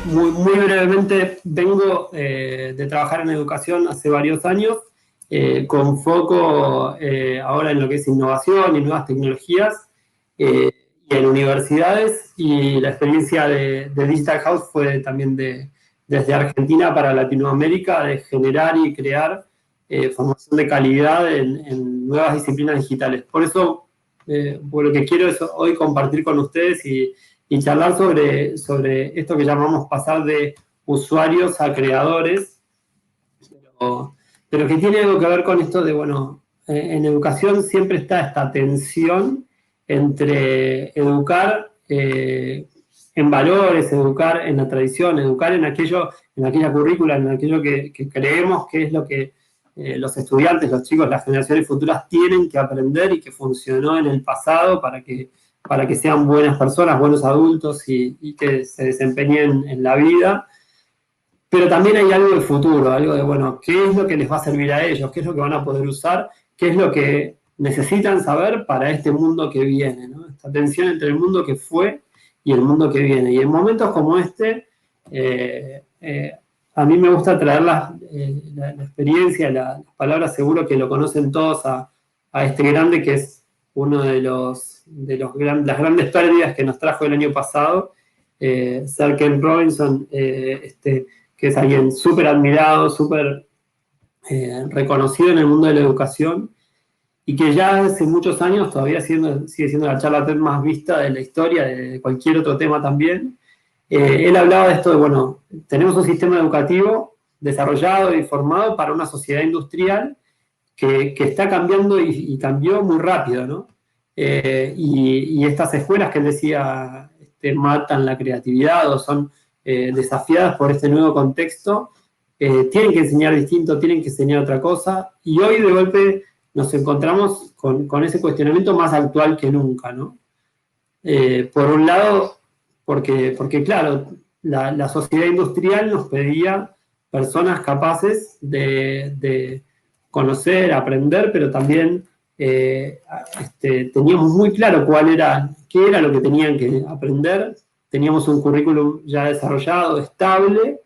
muy brevemente, vengo de trabajar en educación hace varios años, con foco ahora en lo que es innovación y nuevas tecnologías, y en universidades, y la experiencia de Digital House fue también desde Argentina para Latinoamérica, de generar y crear formación de calidad en nuevas disciplinas digitales. Por eso, por lo que quiero es hoy compartir con ustedes y charlar sobre esto que llamamos pasar de usuarios a creadores, pero que tiene algo que ver con esto de, bueno, en educación siempre está esta tensión entre educar en valores, educar en la tradición, educar en aquello, en aquella currícula, en aquello que creemos que es lo que los estudiantes, los chicos, las generaciones futuras tienen que aprender y que funcionó en el pasado para que sean buenas personas, buenos adultos y que se desempeñen en la vida. Pero también hay algo del futuro, algo de, bueno, ¿qué es lo que les va a servir a ellos? ¿Qué es lo que van a poder usar? ¿Qué es lo que necesitan saber para este mundo que viene, ¿no? Esta tensión entre el mundo que fue y el mundo que viene. Y en momentos como este, a mí me gusta traer la experiencia, las palabras, seguro que lo conocen todos, a este grande que es uno de las grandes pérdidas que nos trajo el año pasado, Sir Ken Robinson, que es alguien súper admirado, súper reconocido en el mundo de la educación, y que ya hace muchos años todavía sigue siendo la charla TED más vista de la historia, de cualquier otro tema también. Él hablaba de esto de, bueno, tenemos un sistema educativo desarrollado y formado para una sociedad industrial que está cambiando y cambió muy rápido, ¿no? Y estas escuelas que él decía matan la creatividad o son desafiadas por este nuevo contexto, tienen que enseñar distinto, tienen que enseñar otra cosa, y hoy de golpe nos encontramos con ese cuestionamiento más actual que nunca, ¿no? Por un lado, porque claro, la sociedad industrial nos pedía personas capaces de conocer, aprender, pero también teníamos muy claro qué era lo que tenían que aprender. Teníamos un currículum ya desarrollado, estable,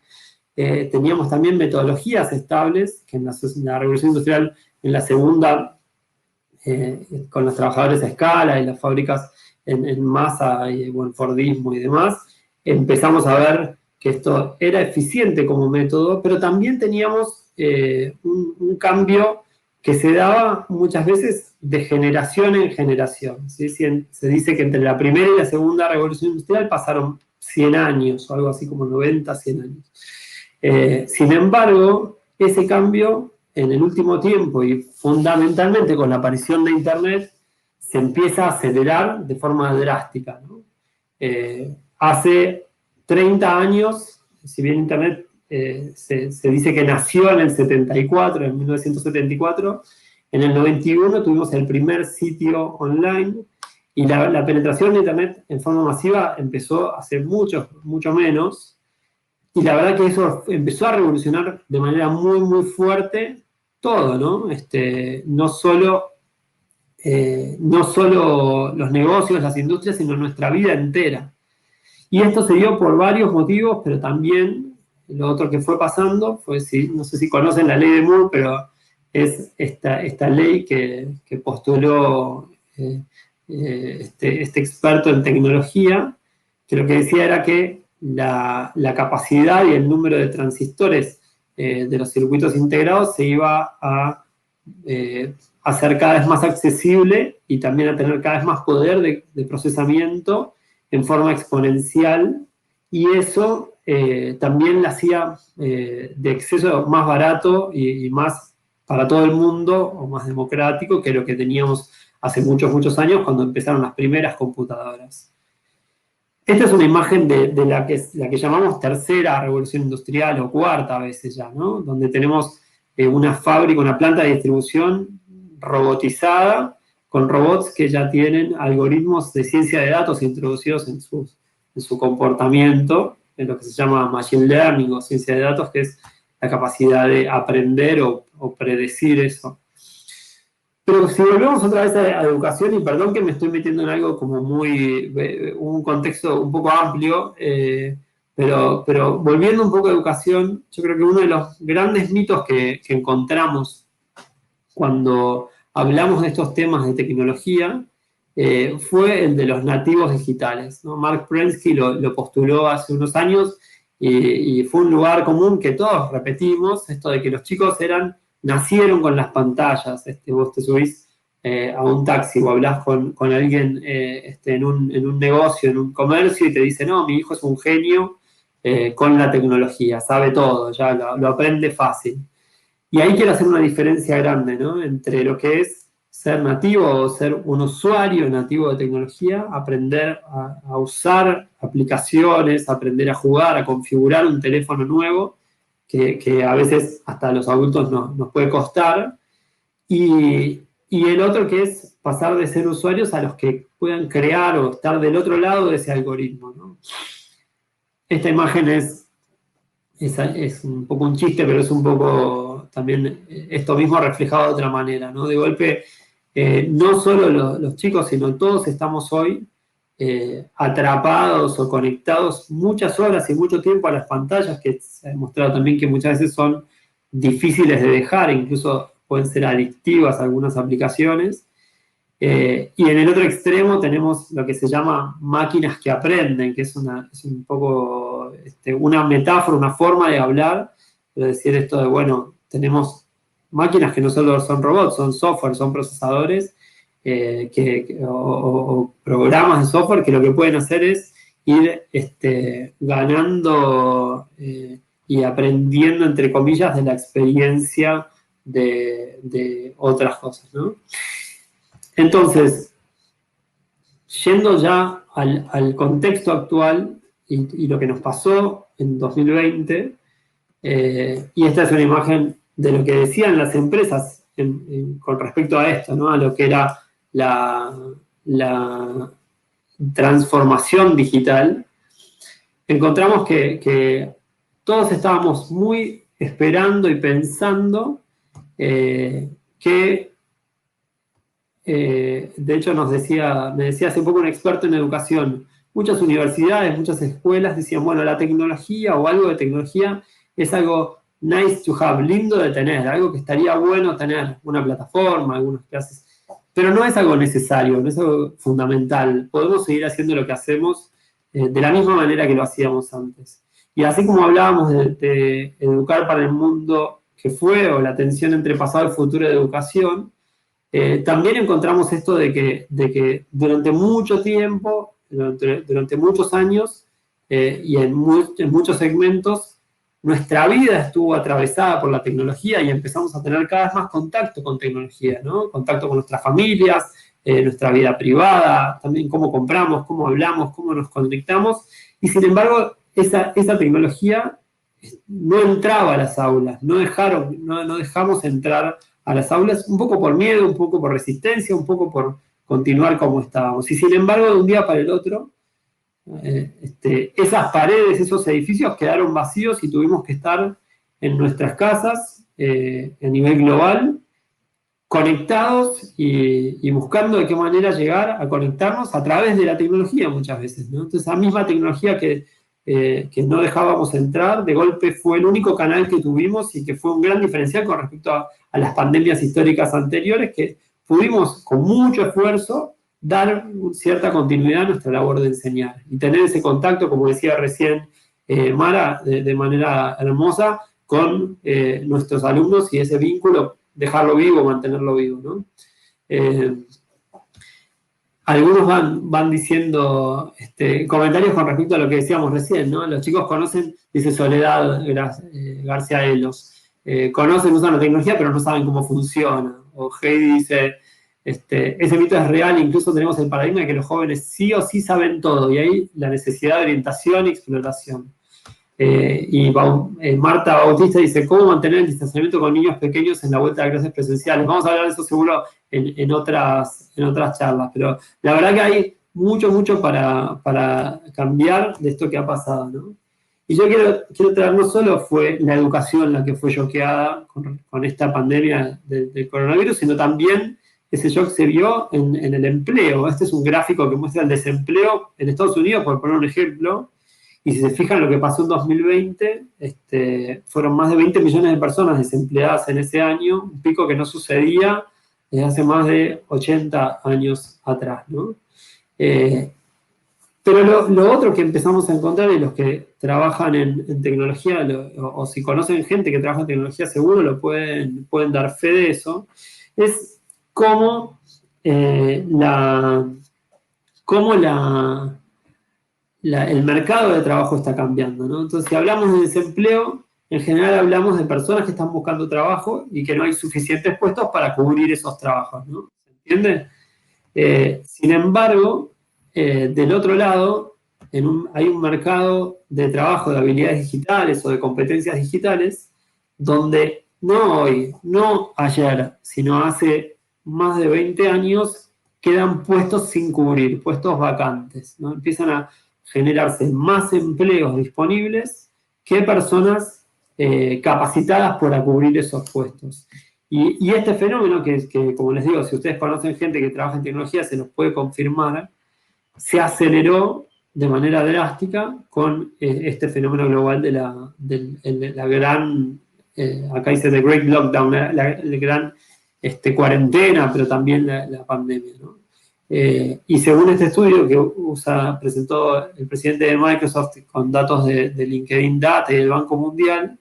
teníamos también metodologías estables, que en la revolución industrial, en la segunda, con los trabajadores a escala y las fábricas en masa y bueno, Fordismo y demás, empezamos a ver que esto era eficiente como método, pero también teníamos un cambio que se daba muchas veces de generación en generación, ¿sí? Se dice que entre la primera y la segunda revolución industrial pasaron 100 años, o algo así como 90, 100 años. Sin embargo, ese cambio en el último tiempo y fundamentalmente con la aparición de Internet se empieza a acelerar de forma drástica, ¿no? Hace 30 años, si bien Internet se dice que nació en el 74, en 1974, en el 91 tuvimos el primer sitio online y la penetración de Internet en forma masiva empezó hace mucho mucho menos. Y la verdad que eso empezó a revolucionar de manera muy fuerte todo, ¿no? No solo los negocios, las industrias, sino nuestra vida entera. Y esto se dio por varios motivos, pero también lo otro que fue pasando fue, no sé si conocen la ley de Moore, pero es esta ley que postuló este experto en tecnología, que lo que decía era que la capacidad y el número de transistores de los circuitos integrados se iba a hacer cada vez más accesible y también a tener cada vez más poder de procesamiento en forma exponencial, y eso también la hacía de acceso más barato y más para todo el mundo, o más democrático que lo que teníamos hace muchos años cuando empezaron las primeras computadoras. Esta es una imagen de la que llamamos tercera revolución industrial o cuarta a veces ya, ¿no? Donde tenemos una fábrica, una planta de distribución robotizada, con robots que ya tienen algoritmos de ciencia de datos introducidos en su comportamiento, en lo que se llama machine learning o ciencia de datos, que es la capacidad de aprender o predecir eso. Pero si volvemos otra vez a educación, y perdón que me estoy metiendo en algo como un contexto un poco amplio, Pero volviendo un poco a educación, yo creo que uno de los grandes mitos que encontramos cuando hablamos de estos temas de tecnología fue el de los nativos digitales, ¿no? Mark Prensky lo postuló hace unos años y fue un lugar común que todos repetimos, esto de que los chicos nacieron con las pantallas. Vos te subís a un taxi o hablás con alguien en un negocio, en un comercio y te dice, no, mi hijo es un genio con la tecnología, sabe todo, ya lo aprende fácil. Y ahí quiero hacer una diferencia grande, ¿no? Entre lo que es ser nativo o ser un usuario nativo de tecnología, aprender a usar aplicaciones, aprender a jugar, a configurar un teléfono nuevo, que a veces hasta a los adultos nos puede costar, y el otro que es pasar de ser usuarios a los que puedan crear o estar del otro lado de ese algoritmo, ¿no? Esta imagen es un poco un chiste, pero es un poco también esto mismo reflejado de otra manera, ¿no? De golpe, no solo los chicos, sino todos estamos hoy atrapados o conectados muchas horas y mucho tiempo a las pantallas, que se ha demostrado también que muchas veces son difíciles de dejar, incluso pueden ser adictivas algunas aplicaciones. Y en el otro extremo tenemos lo que se llama máquinas que aprenden, que es un poco una metáfora, una forma de hablar, de decir esto de, bueno, tenemos máquinas que no solo son robots, son software, son procesadores o programas de software que lo que pueden hacer es ir ganando y aprendiendo, entre comillas, de la experiencia de otras cosas, ¿no? Entonces, yendo ya al contexto actual y lo que nos pasó en 2020, y esta es una imagen de lo que decían las empresas con respecto a esto, ¿no? A lo que era la transformación digital, encontramos que todos estábamos muy esperando y pensando que de hecho me decía hace poco un experto en educación, muchas universidades, muchas escuelas decían, bueno, la tecnología o algo de tecnología es algo nice to have, lindo de tener, algo que estaría bueno tener, una plataforma, algunas clases, pero no es algo necesario, no es algo fundamental. Podemos seguir haciendo lo que hacemos de la misma manera que lo hacíamos antes. Y así como hablábamos de educar para el mundo que fue, o la tensión entre pasado y futuro de educación, también encontramos esto de que durante mucho tiempo, durante muchos años y en muchos segmentos, nuestra vida estuvo atravesada por la tecnología y empezamos a tener cada vez más contacto con tecnología, ¿no? Contacto con nuestras familias, nuestra vida privada, también cómo compramos, cómo hablamos, cómo nos conectamos. Y sin embargo, esa tecnología no entraba a las aulas, no dejamos entrar a las aulas, un poco por miedo, un poco por resistencia, un poco por continuar como estábamos. Y sin embargo, de un día para el otro, esas paredes, esos edificios quedaron vacíos y tuvimos que estar en nuestras casas a nivel global, conectados y buscando de qué manera llegar a conectarnos a través de la tecnología muchas veces, ¿no? Entonces, esa misma tecnología que no dejábamos entrar, de golpe fue el único canal que tuvimos y que fue un gran diferencial con respecto a las pandemias históricas anteriores, que pudimos con mucho esfuerzo dar cierta continuidad a nuestra labor de enseñar y tener ese contacto, como decía recién Mara, de manera hermosa con nuestros alumnos y ese vínculo, dejarlo vivo, mantenerlo vivo, ¿no? Algunos van diciendo comentarios con respecto a lo que decíamos recién, ¿no? Los chicos conocen, dice Soledad García Elos, conocen, usan la tecnología, pero no saben cómo funciona. O Heidi dice, ese mito es real, incluso tenemos el paradigma de que los jóvenes sí o sí saben todo, y ahí la necesidad de orientación y exploración. Marta Bautista dice, ¿cómo mantener el distanciamiento con niños pequeños en la vuelta a clases presenciales? Vamos a hablar de eso seguro en otras charlas, pero la verdad que hay mucho para cambiar de esto que ha pasado, ¿no? Y yo quiero traer, no solo fue la educación la que fue choqueada con esta pandemia del coronavirus, sino también ese shock se vio en el empleo. Este es un gráfico que muestra el desempleo en Estados Unidos, por poner un ejemplo, Y si se fijan lo que pasó en 2020, fueron más de 20 millones de personas desempleadas en ese año, un pico que no sucedía desde hace más de 80 años atrás, ¿no? Pero lo otro que empezamos a encontrar, y los que trabajan en tecnología, o si conocen gente que trabaja en tecnología, seguro lo pueden dar fe de eso, es cómo el mercado de trabajo está cambiando, ¿no? Entonces, si hablamos de desempleo, en general hablamos de personas que están buscando trabajo y que no hay suficientes puestos para cubrir esos trabajos, ¿no? ¿Se entiende? Sin embargo, del otro lado, hay un mercado de trabajo de habilidades digitales o de competencias digitales donde no hoy, no ayer, sino hace más de 20 años, quedan puestos sin cubrir, puestos vacantes, ¿no? Empiezan a generarse más empleos disponibles que personas capacitadas para cubrir esos puestos. Y este fenómeno, que como les digo, si ustedes conocen gente que trabaja en tecnología, se los puede confirmar, se aceleró de manera drástica con este fenómeno global de la gran, acá dice The Great Lockdown, la gran cuarentena, pero también la pandemia, ¿no? Y según este estudio que presentó el presidente de Microsoft con datos de LinkedIn Data y del Banco Mundial,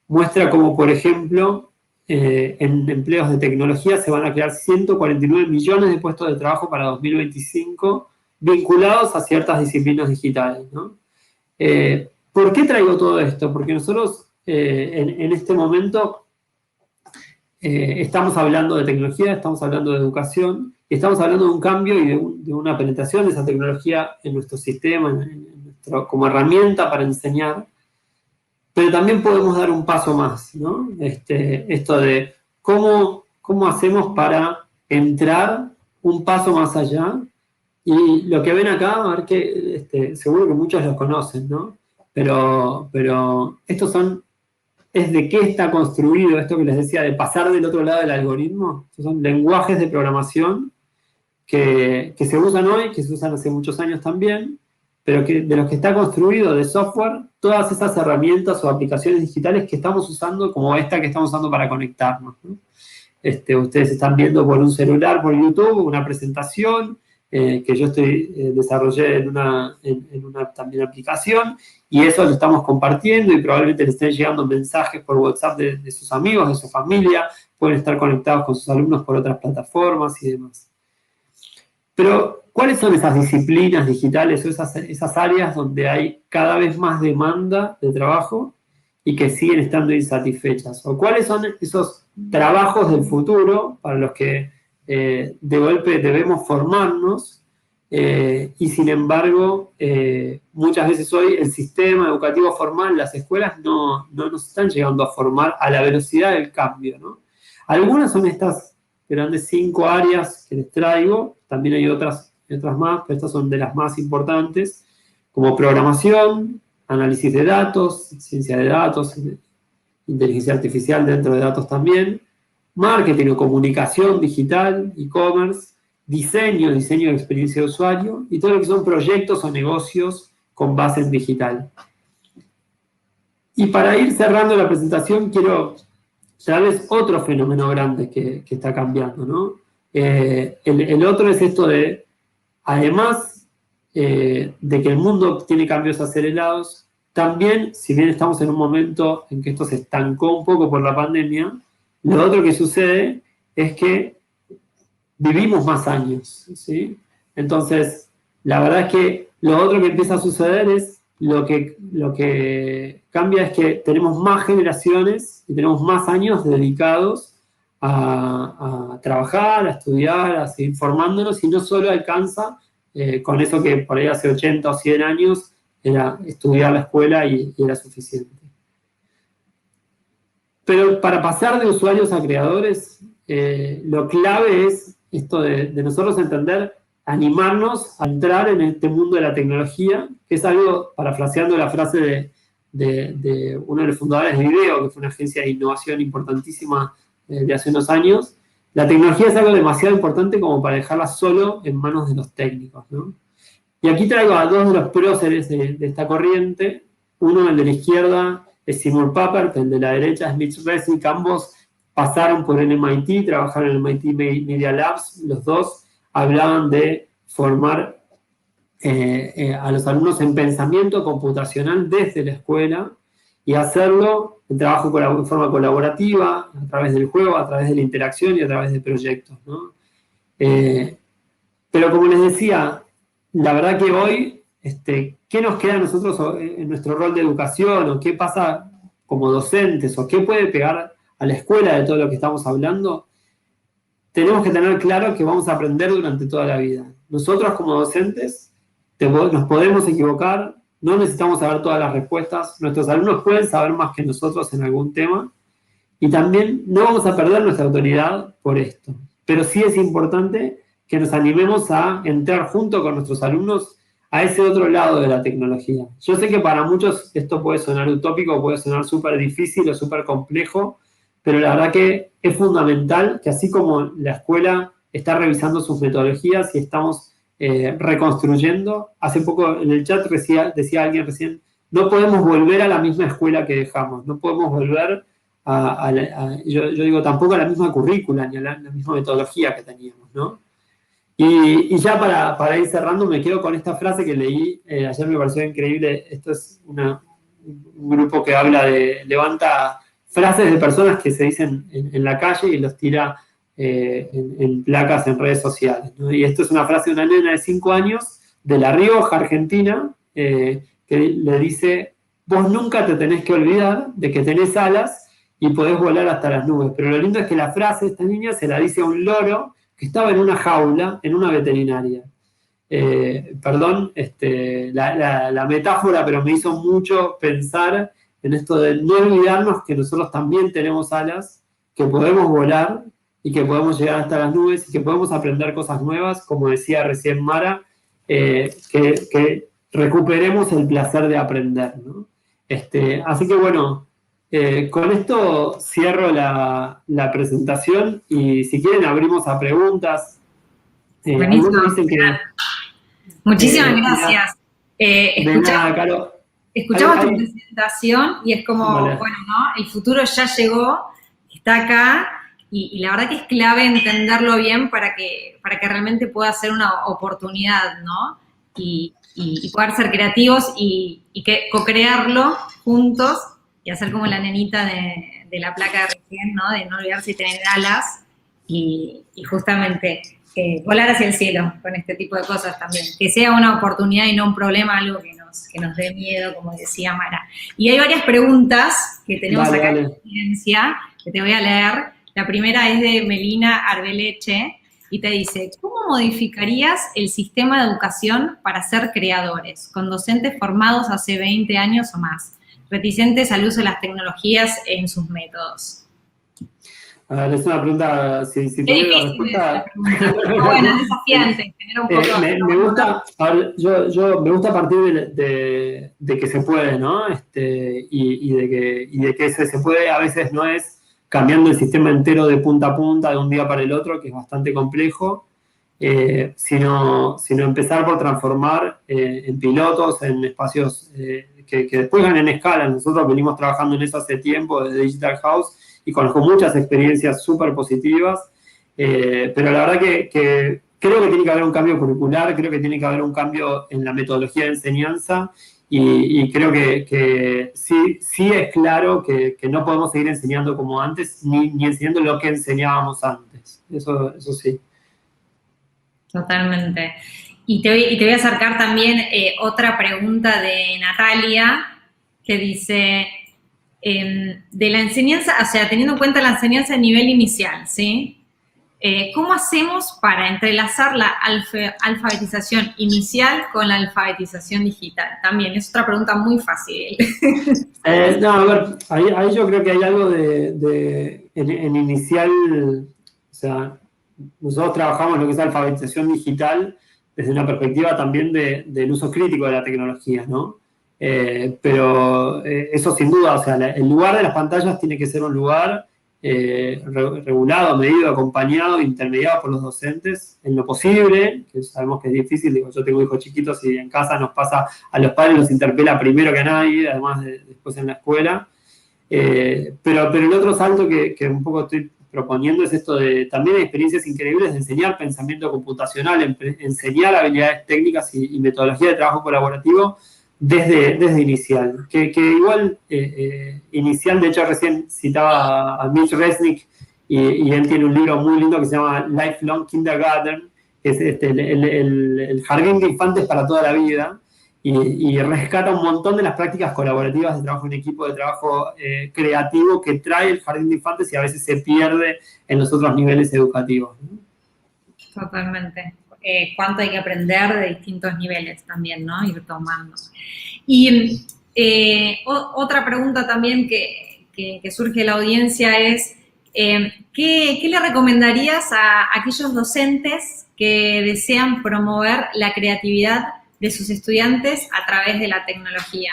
muestra como, por ejemplo, en empleos de tecnología se van a crear 149 millones de puestos de trabajo para 2025 vinculados a ciertas disciplinas digitales, ¿no? ¿Por qué traigo todo esto? Porque nosotros en este momento estamos hablando de tecnología, estamos hablando de educación, y estamos hablando de un cambio y de una penetración de esa tecnología en nuestro sistema, como herramienta para enseñar. Pero también podemos dar un paso más, ¿no? Esto de cómo hacemos para entrar un paso más allá. Y lo que ven acá, a ver que seguro que muchos los conocen, ¿no? Pero estos es de qué está construido esto que les decía, de pasar del otro lado del algoritmo. Estos son lenguajes de programación que se usan hoy, que se usan hace muchos años también, pero de los que está construido de software, todas esas herramientas o aplicaciones digitales que estamos usando, como esta que estamos usando para conectarnos, ¿no? Ustedes están viendo por un celular, por YouTube, una presentación que yo desarrollé en una también aplicación, y eso lo estamos compartiendo y probablemente les estén llegando mensajes por WhatsApp de sus amigos, de su familia, pueden estar conectados con sus alumnos por otras plataformas y demás. Pero, ¿cuáles son esas disciplinas digitales o esas áreas donde hay cada vez más demanda de trabajo y que siguen estando insatisfechas? ¿O cuáles son esos trabajos del futuro para los que de golpe debemos formarnos y sin embargo muchas veces hoy el sistema educativo formal, las escuelas no nos están llegando a formar a la velocidad del cambio, ¿no? Algunas son estas grandes 5 áreas que les traigo, también hay otras más, pero estas son de las más importantes, como programación, análisis de datos, ciencia de datos, inteligencia artificial dentro de datos también, marketing o comunicación digital, e-commerce, diseño de experiencia de usuario, y todo lo que son proyectos o negocios con base en digital. Y para ir cerrando la presentación, quiero darles otro fenómeno grande que está cambiando, ¿no? El otro es esto de, además de que el mundo tiene cambios acelerados, también, si bien estamos en un momento en que esto se estancó un poco por la pandemia, lo otro que sucede es que vivimos más años, ¿sí? Entonces, la verdad es que lo otro que empieza a suceder es lo que cambia es que tenemos más generaciones y tenemos más años dedicados a trabajar, a estudiar, a seguir formándonos, y no solo alcanza con eso que por ahí hace 80 o 100 años era estudiar la escuela y era suficiente. Pero para pasar de usuarios a creadores, lo clave es esto de nosotros entender, animarnos a entrar en este mundo de la tecnología, que es algo, parafraseando la frase de uno de los fundadores de Video, que fue una agencia de innovación importantísima de hace unos años. La tecnología es algo demasiado importante como para dejarla solo en manos de los técnicos, ¿no? Y aquí traigo a dos de los próceres de esta corriente. Uno, el de la izquierda, es Seymour Papert, el de la derecha es Mitch Resnick. Ambos pasaron por el MIT, trabajaron en el MIT Media Labs. Los dos hablaban de formar a los alumnos en pensamiento computacional desde la escuela y hacerlo en trabajo en forma colaborativa, a través del juego, a través de la interacción y a través de proyectos, ¿no? Pero como les decía, la verdad que hoy, ¿qué nos queda a nosotros en nuestro rol de educación? ¿O qué pasa como docentes? ¿O qué puede pegar a la escuela de todo lo que estamos hablando? Tenemos que tener claro que vamos a aprender durante toda la vida. Nosotros como docentes nos podemos equivocar, no necesitamos saber todas las respuestas, nuestros alumnos pueden saber más que nosotros en algún tema, y también no vamos a perder nuestra autoridad por esto. Pero sí es importante que nos animemos a entrar junto con nuestros alumnos a ese otro lado de la tecnología. Yo sé que para muchos esto puede sonar utópico, puede sonar súper difícil o súper complejo, pero la verdad que es fundamental que así como la escuela está revisando sus metodologías y estamos reconstruyendo, hace poco en el chat decía alguien recién, no podemos volver a la misma escuela que dejamos, no podemos volver yo digo, tampoco a la misma currícula ni a la misma metodología que teníamos, ¿no? Y ya para ir cerrando, me quedo con esta frase que leí, ayer me pareció increíble. Esto es un grupo que levanta frases de personas que se dicen en la calle y los tira en placas en redes sociales, ¿no? Y esto es una frase de una nena de 5 años de La Rioja, Argentina, que le dice, vos nunca te tenés que olvidar de que tenés alas y podés volar hasta las nubes. Pero lo lindo es que la frase de esta niña se la dice a un loro que estaba en una jaula, en una veterinaria. Perdón la metáfora, pero me hizo mucho pensar en esto de no olvidarnos que nosotros también tenemos alas, que podemos volar y que podemos llegar hasta las nubes y que podemos aprender cosas nuevas, como decía recién Mara, que recuperemos el placer de aprender, ¿no? Así que bueno, con esto cierro la presentación y si quieren abrimos a preguntas. Buenísimo. Dicen que, muchísimas gracias. Escuchamos tu presentación y es como, vale. bueno, ¿no? El futuro ya llegó, está acá y la verdad que es clave entenderlo bien para que realmente pueda ser una oportunidad, ¿no? Y poder ser creativos y que co-crearlo juntos y hacer como la nenita de la placa de recién, ¿no? De no olvidarse de tener alas y justamente volar hacia el cielo con este tipo de cosas también. Que sea una oportunidad y no un problema, algo que nos dé miedo, como decía Mara. Y hay varias preguntas que tenemos acá en la audiencia, que te voy a leer. La primera es de Melina Arbeleche y te dice, ¿cómo modificarías el sistema de educación para ser creadores, con docentes formados hace 20 años o más, reticentes al uso de las tecnologías en sus métodos? Es una pregunta, si tuviera la respuesta. Bueno, es desafiante, genera un poco. Me gusta, me gusta partir de que se puede, ¿no? Y de que se puede, a veces no es cambiando el sistema entero de punta a punta, de un día para el otro, que es bastante complejo, sino empezar por transformar en pilotos, en espacios que después ganen escala. Nosotros venimos trabajando en eso hace tiempo, desde Digital House, y conozco muchas experiencias súper positivas, pero la verdad que creo que tiene que haber un cambio curricular, creo que tiene que haber un cambio en la metodología de enseñanza, y creo que sí es claro que no podemos seguir enseñando como antes, ni enseñando lo que enseñábamos antes. Eso sí. Totalmente. Y te voy a acercar también otra pregunta de Natalia, que dice, de la enseñanza, o sea, teniendo en cuenta la enseñanza a nivel inicial, ¿sí? ¿Cómo hacemos para entrelazar la alfabetización inicial con la alfabetización digital? También, es otra pregunta muy fácil. No, a ver, ahí yo creo que hay algo en inicial, o sea, nosotros trabajamos en lo que es alfabetización digital desde una perspectiva también del uso crítico de la tecnología, ¿no? Pero eso sin duda, o sea, el lugar de las pantallas tiene que ser un lugar regulado, medido, acompañado, intermediado por los docentes en lo posible, que sabemos que es difícil. Digo, yo tengo hijos chiquitos y en casa nos pasa, a los padres los interpela primero que a nadie, además después en la escuela. Pero el otro salto que un poco estoy proponiendo es esto de, también hay experiencias increíbles de enseñar pensamiento computacional, enseñar habilidades técnicas y metodología de trabajo colaborativo desde inicial. Que igual, inicial, de hecho recién citaba a Mitch Resnick, y él tiene un libro muy lindo que se llama Lifelong Kindergarten, que es el jardín de infantes para toda la vida, y rescata un montón de las prácticas colaborativas de trabajo en equipo, de trabajo creativo que trae el jardín de infantes y a veces se pierde en los otros niveles educativos, ¿no? Totalmente. Cuánto hay que aprender de distintos niveles también, ¿no? Ir tomando. Y otra pregunta también que surge de la audiencia es, ¿qué le recomendarías a aquellos docentes que desean promover la creatividad de sus estudiantes a través de la tecnología?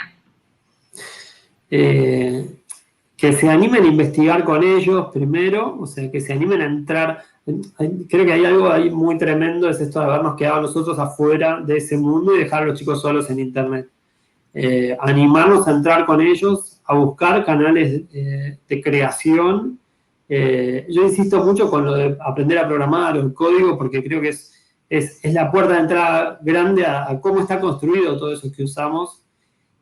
Que se animen a investigar con ellos primero, o sea, que se animen a entrar. Creo que hay algo ahí muy tremendo, es esto de habernos quedado nosotros afuera de ese mundo y dejar a los chicos solos en Internet. Animarnos a entrar con ellos, a buscar canales de creación. Yo insisto mucho con lo de aprender a programar o el código, porque creo que es la puerta de entrada grande a cómo está construido todo eso que usamos.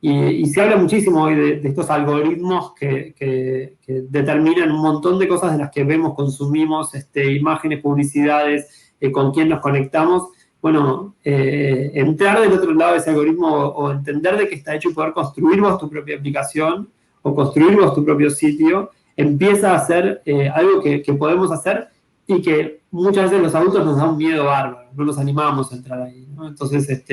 Y se habla muchísimo hoy de estos algoritmos que determinan un montón de cosas de las que vemos, consumimos, imágenes, publicidades, con quién nos conectamos. Bueno, entrar del otro lado de ese algoritmo o entender de qué está hecho y poder construir vos tu propia aplicación o construir vos tu propio sitio, empieza a ser algo que podemos hacer y que muchas veces los adultos nos da un miedo bárbaro, no nos animamos a entrar ahí, ¿no? Entonces,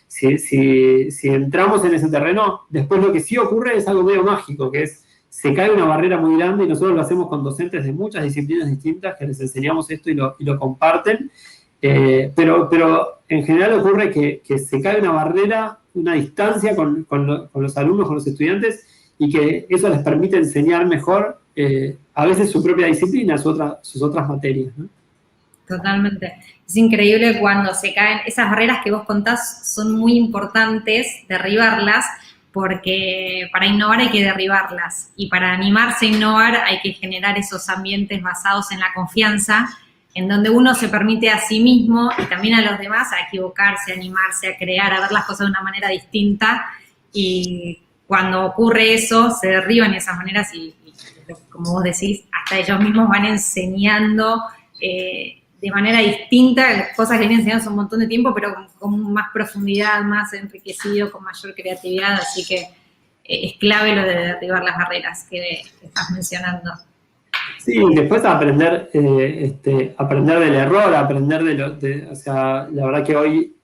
si entramos en ese terreno, después lo que sí ocurre es algo medio mágico, que es, se cae una barrera muy grande y nosotros lo hacemos con docentes de muchas disciplinas distintas que les enseñamos esto y lo comparten, pero en general ocurre que se cae una barrera, una distancia con los alumnos, con los estudiantes, y que eso les permite enseñar mejor a veces su propia disciplina, sus otras materias, ¿no? Totalmente. Es increíble cuando se caen esas barreras que vos contás, son muy importantes derribarlas, porque para innovar hay que derribarlas y para animarse a innovar hay que generar esos ambientes basados en la confianza, en donde uno se permite a sí mismo y también a los demás a equivocarse, a animarse, a crear, a ver las cosas de una manera distinta, y cuando ocurre eso se derriban esas maneras y como vos decís, hasta ellos mismos van enseñando de manera distinta, cosas que vienen enseñando hace un montón de tiempo, pero con más profundidad, más enriquecido, con mayor creatividad, así que es clave lo de derribar las barreras que estás mencionando. Sí, después aprender del error, aprender o sea, la verdad que hoy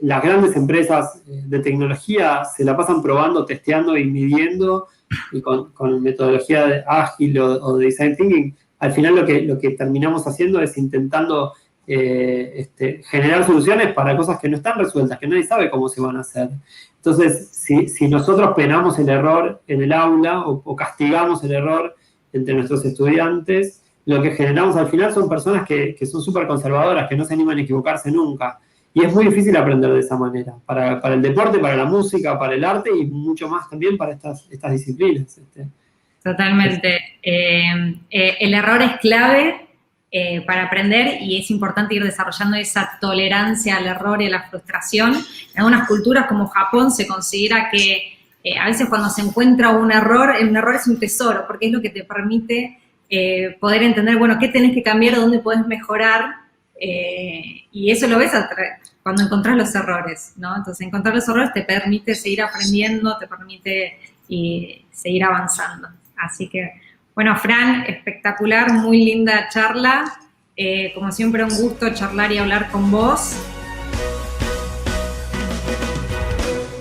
las grandes empresas de tecnología se la pasan probando, testeando y midiendo, y con metodología ágil o de design thinking, al final lo que terminamos haciendo es intentando generar soluciones para cosas que no están resueltas, que nadie sabe cómo se van a hacer. Entonces, si nosotros penamos el error en el aula o castigamos el error entre nuestros estudiantes, lo que generamos al final son personas que son súper conservadoras, que no se animan a equivocarse nunca. Y es muy difícil aprender de esa manera, para el deporte, para la música, para el arte y mucho más también para estas disciplinas. Totalmente. El error es clave para aprender y es importante ir desarrollando esa tolerancia al error y a la frustración. En algunas culturas como Japón se considera que a veces cuando se encuentra un error es un tesoro, porque es lo que te permite poder entender, bueno, qué tenés que cambiar, dónde podés mejorar. Y eso lo ves cuando encontrás los errores, ¿no? Entonces, encontrar los errores te permite seguir aprendiendo, te permite seguir avanzando. Así que, bueno, Fran, espectacular, muy linda charla. Como siempre, un gusto charlar y hablar con vos.